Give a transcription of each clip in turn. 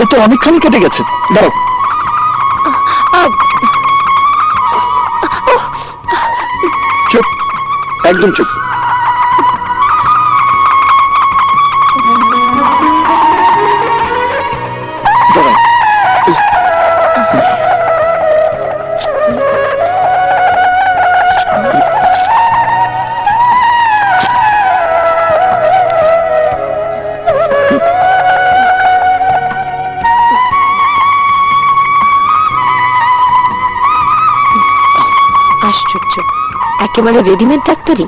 এ তো অনেকখানি কেটে গেছে। দাঁড়াও। চুপ, একদম চুপ। দাঁড়াও। আশ্চর্য, একেবারে রেডিমেড ডাক্তারি।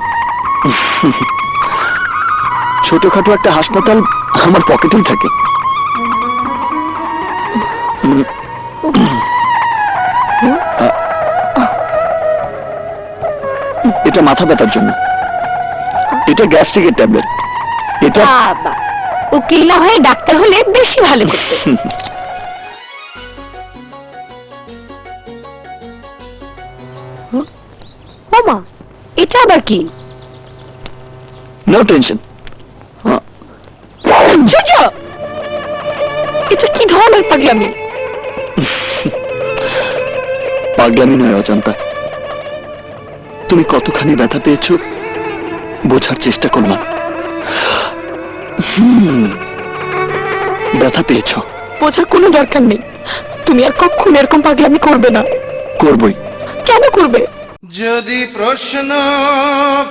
ছোটখাটো একটা হাসপাতাল আমার পকেটেই থাকে। এটা মাথা ব্যথার জন্য, এটা গ্যাস্ট্রিকের ট্যাবলেট। এটা বাবা, উকিল না হয়ে ডাক্তার হলে বেশি ভালো করতে। মামা, এটা আবার কি? No tension. এটা কি ধরনের পাগলামি? পাগলামি নয় অজান্তা, তুমি কতখানি ব্যথা পেয়েছো বোঝার চেষ্টা করলাম। ব্যথা পেয়েছো, বোঝার কোনো দরকার নেই। তুমি আর কখনো এরকম পাগলামি করবে না। করবই। কেন করবে? যদি প্রশ্ন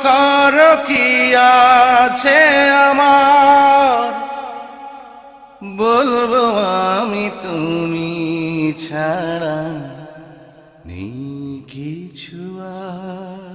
করো কি আছে আমার, বলবো আমি তুমি ছাড়া নেই কিছু আর।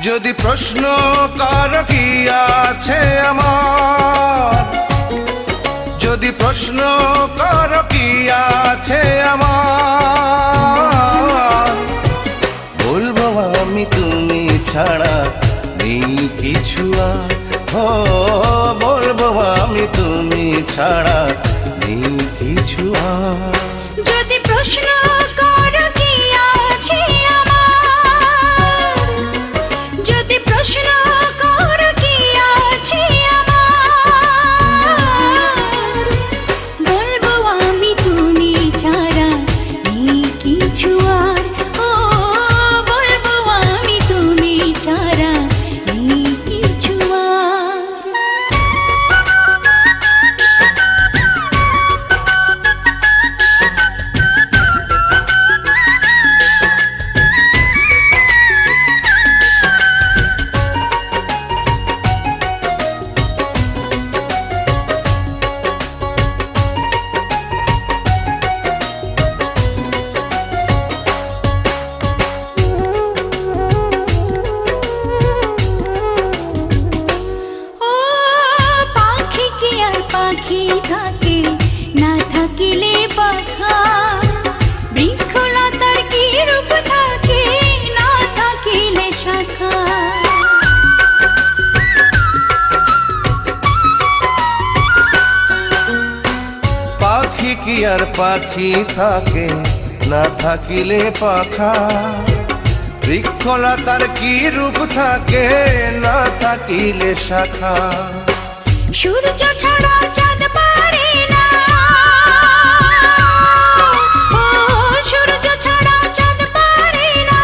যদি প্রশ্ন করো কি আছে আমার, যদি প্রশ্ন করো কি আছে আমার, বলবো আমি তুমি ছাড়া নেই কিছু আর। ও বলবো আমি তুমি ছাড়া নেই কিছু আর। যদি প্রশ্ন করো কি আছে আমার, যদি প্রশ্ন করো কি আছে আমার, বলবো আমি তুমি ছাড়া নেই কিছু আর। ও বলবো আমি তুমি ছাড়া নেই কিছু আর। ও পাখি কি আর পাখি থাকে, না থাকিলে পাখা। বৃক্ষলতার কি রূপ থাকে, না থাকিলে শাখা। পাখি কি আর পাখি থাকে, না থাকিলে পাখা। বৃক্ষলতার কি রূপ থাকে, না থাকিলে শাখা। সূর্য ছাড়া চাঁদ পারে না, ও সূর্য ছাড়া চাঁদ পারে না,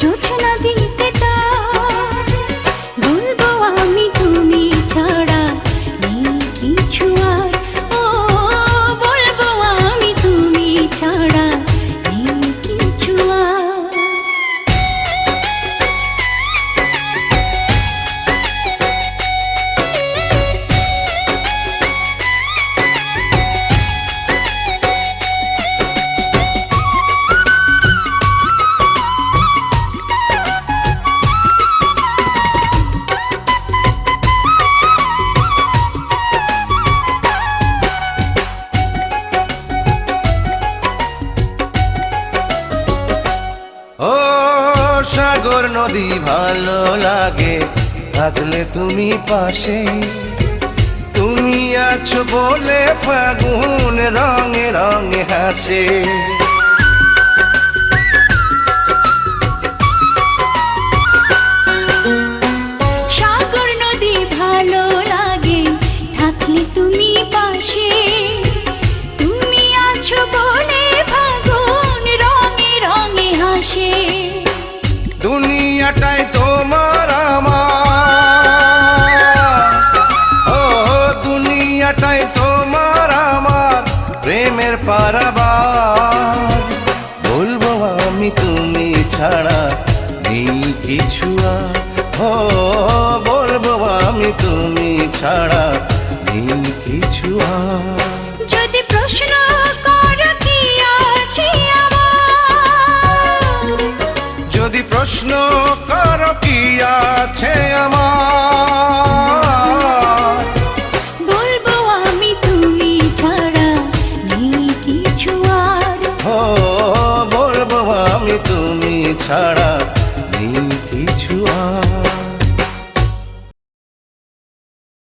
জোছনা দিতে তার। বলবো আমি তুমি ছাড়া নেই কিছু আর। ও বলবো আমি তুমি ছাড়া নেই কিছু আর। থাকলে তুমি পাশে, তুমি আছো বলে ফাগুন রঙে রঙে হাসে। সাগর নদী ভালো লাগে থাকলে তুমি পাশে, তুমি আছো বলে ফাগুন রঙে রঙে হাসে। দুনিয়াটাই তোমার আমার, ও দুনিয়াটাই তোমার আমার প্রেমের পারাবার। বলবো আমি তুমি ছাড়া নেই কিছু আর, ও বলবো আমি তুমি ছাড়া নেই কিছু আর। যদি প্রশ্ন করো কি আছে আমার, যদি প্রশ্ন করো কি আছে আমার, বলবো আমি তুমি ছাড়া নেই কিছু আর। ও বলবো আমি তুমি ছাড়া